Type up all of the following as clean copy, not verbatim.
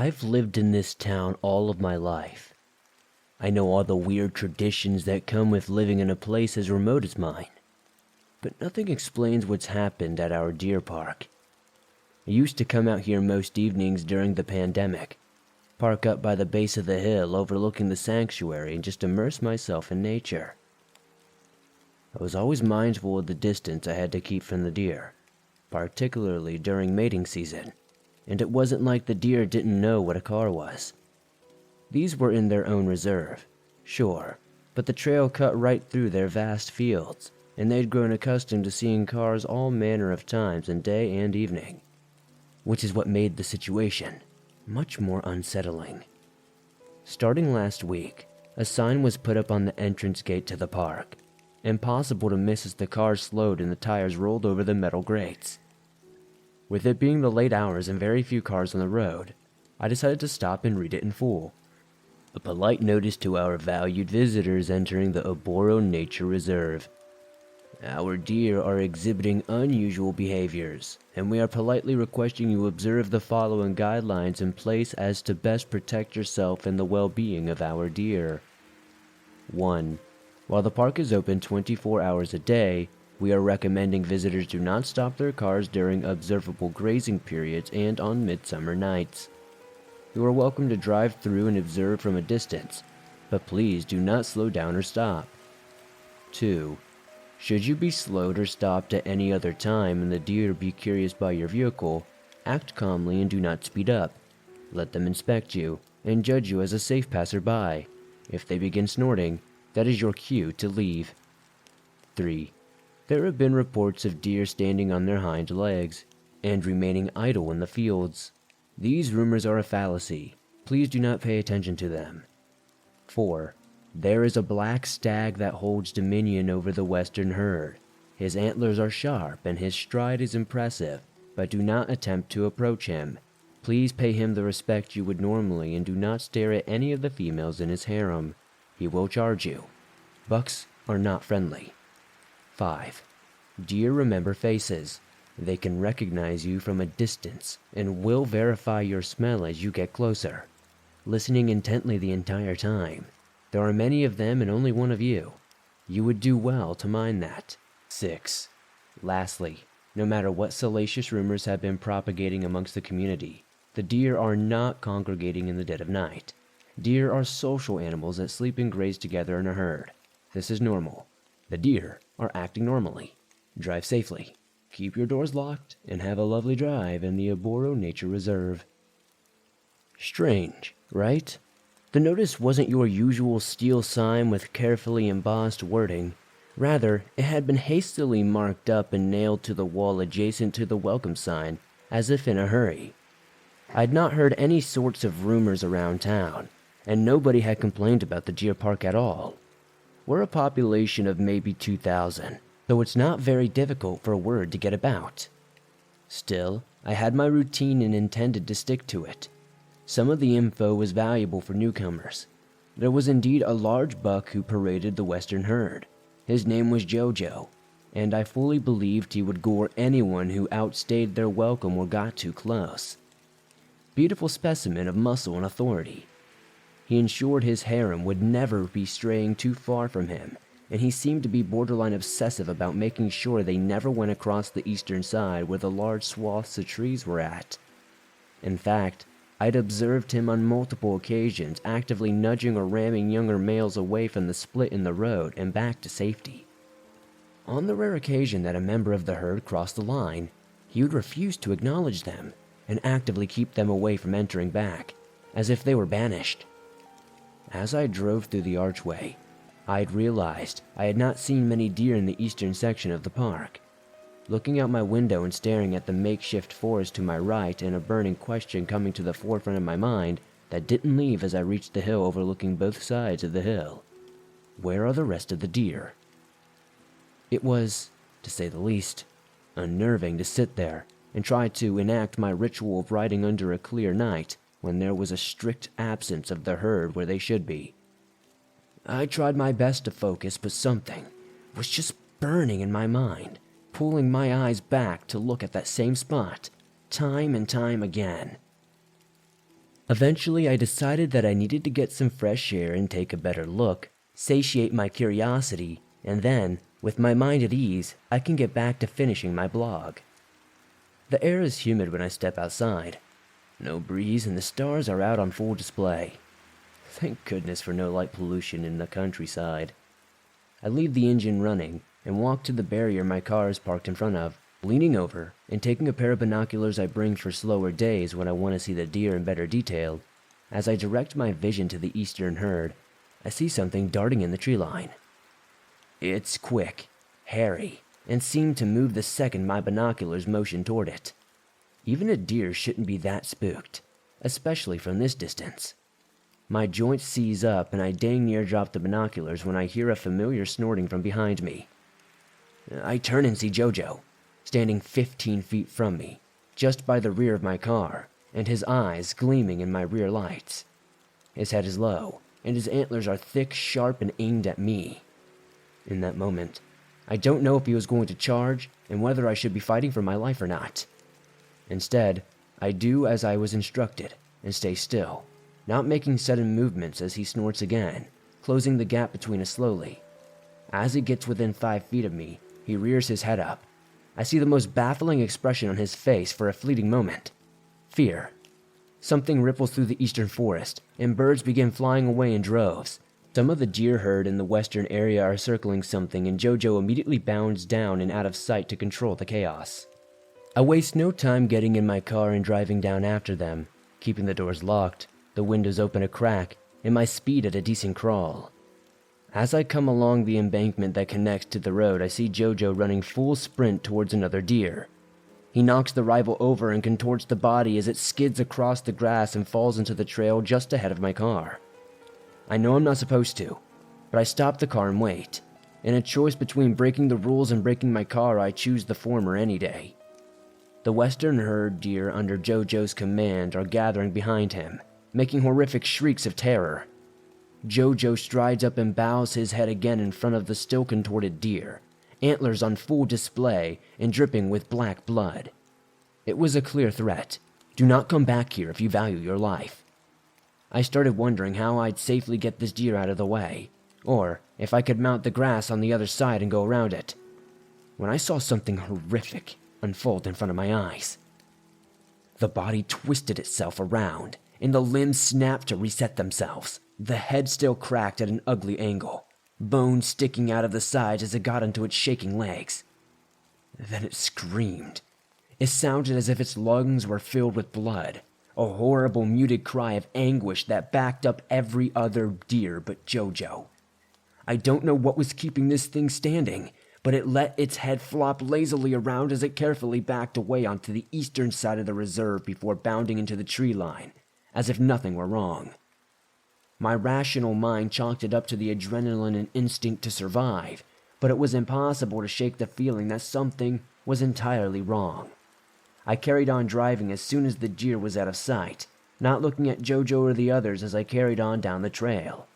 I've lived in this town all of my life. I know all the weird traditions that come with living in a place as remote as mine. But nothing explains what's happened at our deer park. I used to come out here most evenings during the pandemic, park up by the base of the hill overlooking the sanctuary and just immerse myself in nature. I was always mindful of the distance I had to keep from the deer, particularly during mating season, and it wasn't like the deer didn't know what a car was. These were in their own reserve, sure, but the trail cut right through their vast fields, and they'd grown accustomed to seeing cars all manner of times in day and evening, which is what made the situation much more unsettling. Starting last week, a sign was put up on the entrance gate to the park. Impossible to miss as the cars slowed and the tires rolled over the metal grates. With it being the late hours and very few cars on the road, I decided to stop and read it in full. A polite notice to our valued visitors entering the Oboro Nature Reserve. Our deer are exhibiting unusual behaviors, and we are politely requesting you observe the following guidelines in place as to best protect yourself and the well-being of our deer. 1. While the park is open 24 hours a day, we are recommending visitors do not stop their cars during observable grazing periods and on midsummer nights. You are welcome to drive through and observe from a distance, but please do not slow down or stop. 2. Should you be slowed or stopped at any other time and the deer be curious by your vehicle, act calmly and do not speed up. Let them inspect you and judge you as a safe passerby. If they begin snorting, that is your cue to leave. 3. There have been reports of deer standing on their hind legs and remaining idle in the fields. These rumors are a fallacy. Please do not pay attention to them. 4. There is a black stag that holds dominion over the western herd. His antlers are sharp and his stride is impressive, but do not attempt to approach him. Please pay him the respect you would normally and do not stare at any of the females in his harem. He will charge you. Bucks are not friendly. 5. Deer remember faces. They can recognize you from a distance and will verify your smell as you get closer, listening intently the entire time. There are many of them and only one of you. You would do well to mind that. 6. Lastly, no matter what salacious rumors have been propagating amongst the community, the deer are not congregating in the dead of night. Deer are social animals that sleep and graze together in a herd. This is normal. The deer are acting normally. Drive safely. Keep your doors locked and have a lovely drive in the Oboro Nature Reserve. Strange, right? The notice wasn't your usual steel sign with carefully embossed wording. Rather, it had been hastily marked up and nailed to the wall adjacent to the welcome sign, as if in a hurry. I'd not heard any sorts of rumors around town, and nobody had complained about the deer park at all. We're a population of maybe 2,000, though it's not very difficult for a word to get about. Still, I had my routine and intended to stick to it. Some of the info was valuable for newcomers. There was indeed a large buck who paraded the western herd. His name was Jojo, and I fully believed he would gore anyone who outstayed their welcome or got too close. Beautiful specimen of muscle and authority. He ensured his harem would never be straying too far from him, and he seemed to be borderline obsessive about making sure they never went across the eastern side where the large swaths of trees were at. In fact, I'd observed him on multiple occasions actively nudging or ramming younger males away from the split in the road and back to safety. On the rare occasion that a member of the herd crossed the line, he would refuse to acknowledge them and actively keep them away from entering back, as if they were banished. As I drove through the archway, I'd realized I had not seen many deer in the eastern section of the park. Looking out my window and staring at the makeshift forest to my right and a burning question coming to the forefront of my mind that didn't leave as I reached the hill overlooking both sides of the hill. Where are the rest of the deer? It was, to say the least, unnerving to sit there and try to enact my ritual of riding under a clear night when there was a strict absence of the herd where they should be. I tried my best to focus, but something was just burning in my mind, pulling my eyes back to look at that same spot, time and time again. Eventually, I decided that I needed to get some fresh air and take a better look, satiate my curiosity, and then, with my mind at ease, I can get back to finishing my blog. The air is humid when I step outside. No breeze and the stars are out on full display. Thank goodness for no light pollution in the countryside. I leave the engine running and walk to the barrier my car is parked in front of, leaning over and taking a pair of binoculars I bring for slower days when I want to see the deer in better detail. As I direct my vision to the eastern herd, I see something darting in the tree line. It's quick, hairy, and seemed to move the second my binoculars motioned toward it. Even a deer shouldn't be that spooked, especially from this distance. My joints seize up and I dang near drop the binoculars when I hear a familiar snorting from behind me. I turn and see Jojo, standing 15 feet from me, just by the rear of my car, and his eyes gleaming in my rear lights. His head is low, and his antlers are thick, sharp, and aimed at me. In that moment, I don't know if he was going to charge and whether I should be fighting for my life or not. Instead, I do as I was instructed and stay still, not making sudden movements as he snorts again, closing the gap between us slowly. As he gets within 5 feet of me, he rears his head up. I see the most baffling expression on his face for a fleeting moment. Fear. Something ripples through the eastern forest, and birds begin flying away in droves. Some of the deer herd in the western area are circling something, and Jojo immediately bounds down and out of sight to control the chaos. I waste no time getting in my car and driving down after them, keeping the doors locked, the windows open a crack, and my speed at a decent crawl. As I come along the embankment that connects to the road, I see Jojo running full sprint towards another deer. He knocks the rival over and contorts the body as it skids across the grass and falls into the trail just ahead of my car. I know I'm not supposed to, but I stop the car and wait. In a choice between breaking the rules and breaking my car, I choose the former any day. The western herd deer under Jojo's command are gathering behind him, making horrific shrieks of terror. Jojo strides up and bows his head again in front of the still contorted deer, antlers on full display and dripping with black blood. It was a clear threat. Do not come back here if you value your life. I started wondering how I'd safely get this deer out of the way, or if I could mount the grass on the other side and go around it, when I saw something horrific unfold in front of my eyes. The body twisted itself around, and the limbs snapped to reset themselves, the head still cracked at an ugly angle, bones sticking out of the sides as it got onto its shaking legs. Then it screamed. It sounded as if its lungs were filled with blood, a horrible muted cry of anguish that backed up every other deer but Jojo. I don't know what was keeping this thing standing, but it let its head flop lazily around as it carefully backed away onto the eastern side of the reserve before bounding into the tree line, as if nothing were wrong. My rational mind chalked it up to the adrenaline and instinct to survive, but it was impossible to shake the feeling that something was entirely wrong. I carried on driving as soon as the deer was out of sight, not looking at Jojo or the others as I carried on down the trail.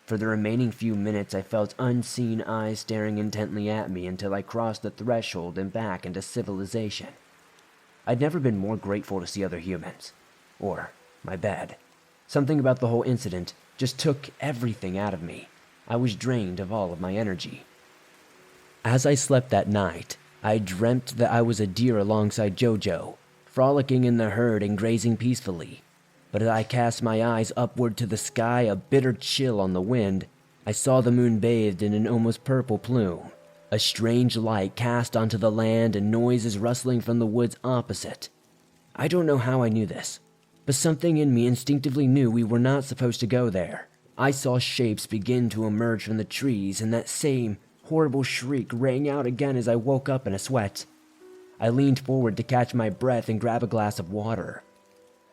For the remaining few minutes, I felt unseen eyes staring intently at me until I crossed the threshold and back into civilization. I'd never been more grateful to see other humans. Or my bed. Something about the whole incident just took everything out of me. I was drained of all of my energy. As I slept that night, I dreamt that I was a deer alongside Jojo, frolicking in the herd and grazing peacefully. But as I cast my eyes upward to the sky, a bitter chill on the wind, I saw the moon bathed in an almost purple plume. A strange light cast onto the land and noises rustling from the woods opposite. I don't know how I knew this, but something in me instinctively knew we were not supposed to go there. I saw shapes begin to emerge from the trees, and that same horrible shriek rang out again as I woke up in a sweat. I leaned forward to catch my breath and grab a glass of water.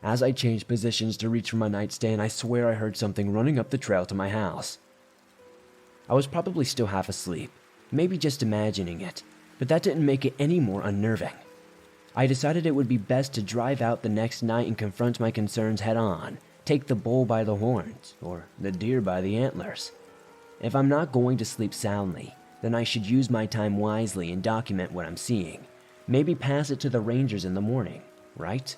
As I changed positions to reach for my nightstand, I swear I heard something running up the trail to my house. I was probably still half asleep, maybe just imagining it, but that didn't make it any more unnerving. I decided it would be best to drive out the next night and confront my concerns head on, take the bull by the horns, or the deer by the antlers. If I'm not going to sleep soundly, then I should use my time wisely and document what I'm seeing. Maybe pass it to the rangers in the morning, right?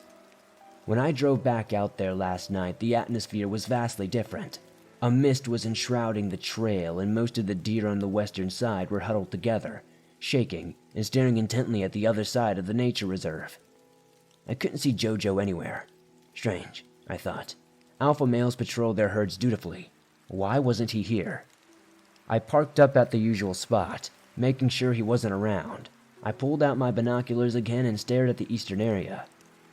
When I drove back out there last night, the atmosphere was vastly different. A mist was enshrouding the trail, and most of the deer on the western side were huddled together, shaking and staring intently at the other side of the nature reserve. I couldn't see Jojo anywhere. Strange, I thought. Alpha males patrol their herds dutifully. Why wasn't he here? I parked up at the usual spot, making sure he wasn't around. I pulled out my binoculars again and stared at the eastern area.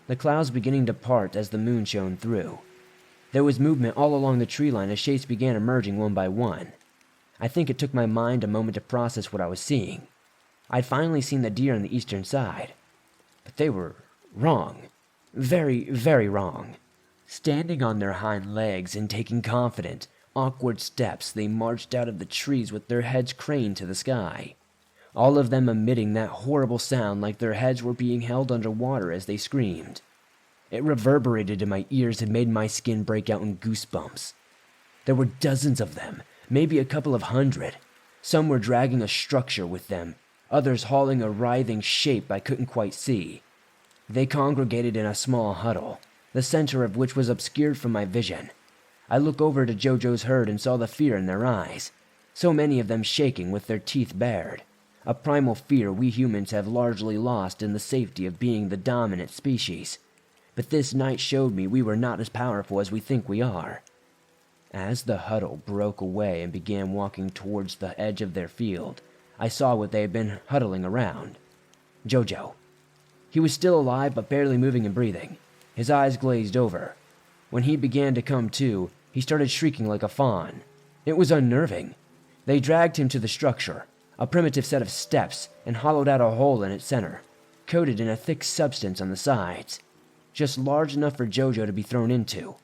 The clouds beginning to part as the moon shone through. There was movement all along the tree line as shapes began emerging one by one. I think it took my mind a moment to process what I was seeing. I'd finally seen the deer on the eastern side. But they were wrong. Very, very wrong. Standing on their hind legs and taking confident, awkward steps, they marched out of the trees with their heads craned to the sky. All of them emitting that horrible sound like their heads were being held under water as they screamed. It reverberated in my ears and made my skin break out in goosebumps. There were dozens of them, maybe a couple of hundred. Some were dragging a structure with them, others hauling a writhing shape I couldn't quite see. They congregated in a small huddle, the center of which was obscured from my vision. I looked over to Jojo's herd and saw the fear in their eyes, so many of them shaking with their teeth bared. A primal fear we humans have largely lost in the safety of being the dominant species. But this night showed me we were not as powerful as we think we are. As the huddle broke away and began walking towards the edge of their field, I saw what they had been huddling around. Jojo. He was still alive but barely moving and breathing. His eyes glazed over. When he began to come to, he started shrieking like a fawn. It was unnerving. They dragged him to the structure, a primitive set of steps, and hollowed out a hole in its center, coated in a thick substance on the sides, just large enough for Jojo to be thrown into.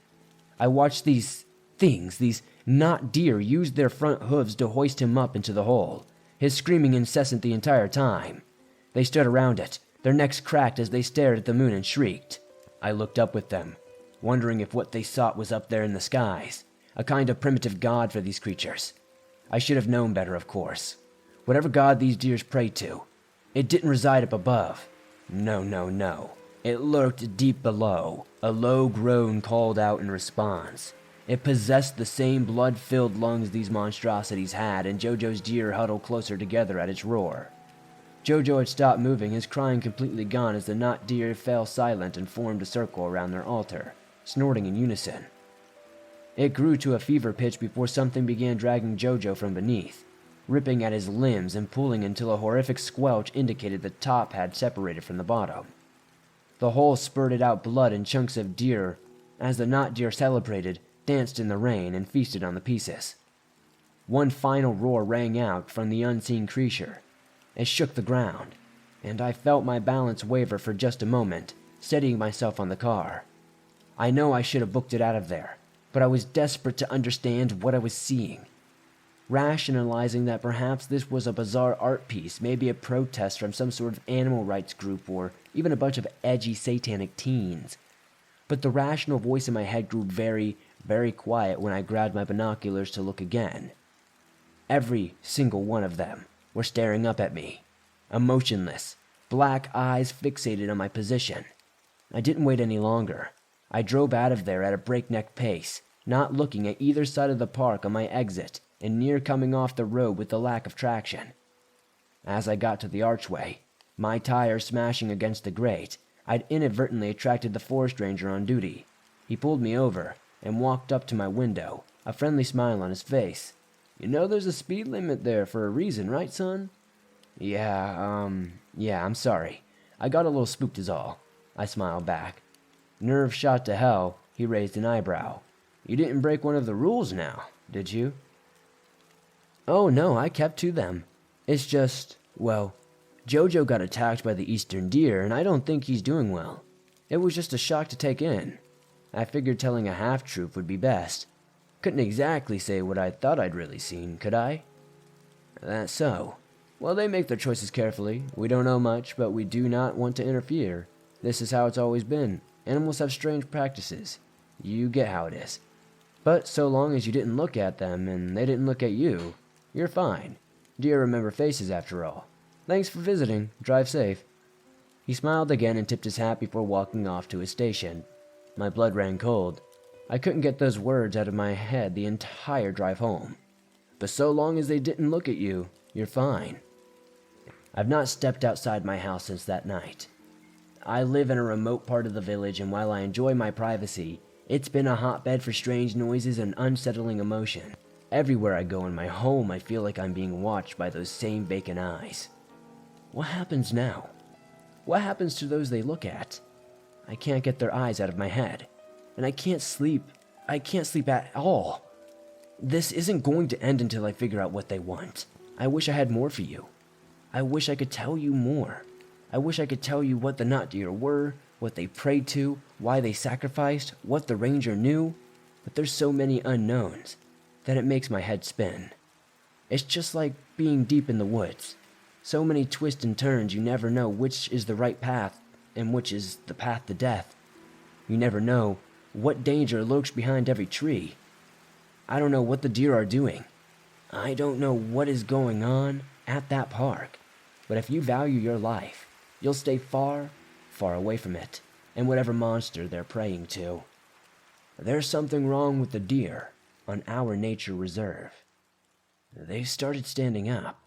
I watched these things, these not deer, use their front hooves to hoist him up into the hole, his screaming incessant the entire time. They stood around it, their necks cracked as they stared at the moon and shrieked. I looked up with them, wondering if what they sought was up there in the skies, a kind of primitive god for these creatures. I should have known better, of course. Whatever god these deers prayed to, it didn't reside up above. No, no, no. It lurked deep below. A low groan called out in response. It possessed the same blood-filled lungs these monstrosities had, and Jojo's deer huddled closer together at its roar. Jojo had stopped moving, his crying completely gone as the not deer fell silent and formed a circle around their altar, snorting in unison. It grew to a fever pitch before something began dragging Jojo from beneath, ripping at his limbs and pulling until a horrific squelch indicated the top had separated from the bottom. The hole spurted out blood and chunks of deer as the not deer celebrated, danced in the rain, and feasted on the pieces. One final roar rang out from the unseen creature. It shook the ground, and I felt my balance waver for just a moment, steadying myself on the car. I know I should have booked it out of there, but I was desperate to understand what I was seeing. Rationalizing that perhaps this was a bizarre art piece, maybe a protest from some sort of animal rights group or even a bunch of edgy satanic teens. But the rational voice in my head grew very, very quiet when I grabbed my binoculars to look again. Every single one of them were staring up at me, emotionless, black eyes fixated on my position. I didn't wait any longer. I drove out of there at a breakneck pace, not looking at either side of the park on my exit, and near coming off the road with the lack of traction. As I got to the archway, my tire smashing against the grate, I'd inadvertently attracted the forest ranger on duty. He pulled me over and walked up to my window, a friendly smile on his face. "You know there's a speed limit there for a reason, right, son?" Yeah, I'm sorry. I got a little spooked is all," I smiled back. Nerve shot to hell, he raised an eyebrow. "You didn't break one of the rules now, did you?" "Oh no, I kept to them. It's just, well, Jojo got attacked by the eastern deer, and I don't think he's doing well. It was just a shock to take in. I figured telling a half-truth would be best. Couldn't exactly say what I thought I'd really seen, could I?" "That's so. Well, they make their choices carefully. We don't know much, but we do not want to interfere. This is how it's always been. Animals have strange practices. You get how it is. But so long as you didn't look at them, and they didn't look at you, you're fine. Deer remember faces after all. Thanks for visiting. Drive safe." He smiled again and tipped his hat before walking off to his station. My blood ran cold. I couldn't get those words out of my head the entire drive home. But so long as they didn't look at you, you're fine. I've not stepped outside my house since that night. I live in a remote part of the village, and while I enjoy my privacy, it's been a hotbed for strange noises and unsettling emotion. Everywhere I go in my home, I feel like I'm being watched by those same vacant eyes. What happens now? What happens to those they look at? I can't get their eyes out of my head, and I can't sleep. I can't sleep at all. This isn't going to end until I figure out what they want. I wish I had more for you. I wish I could tell you more. I wish I could tell you what the not deer were, what they prayed to, why they sacrificed, what the ranger knew, but there's so many unknowns that it makes my head spin. It's just like being deep in the woods. So many twists and turns, you never know which is the right path and which is the path to death. You never know what danger lurks behind every tree. I don't know what the deer are doing. I don't know what is going on at that park. But if you value your life, you'll stay far, far away from it and whatever monster they're praying to. There's something wrong with the deer on our nature reserve. They started standing up.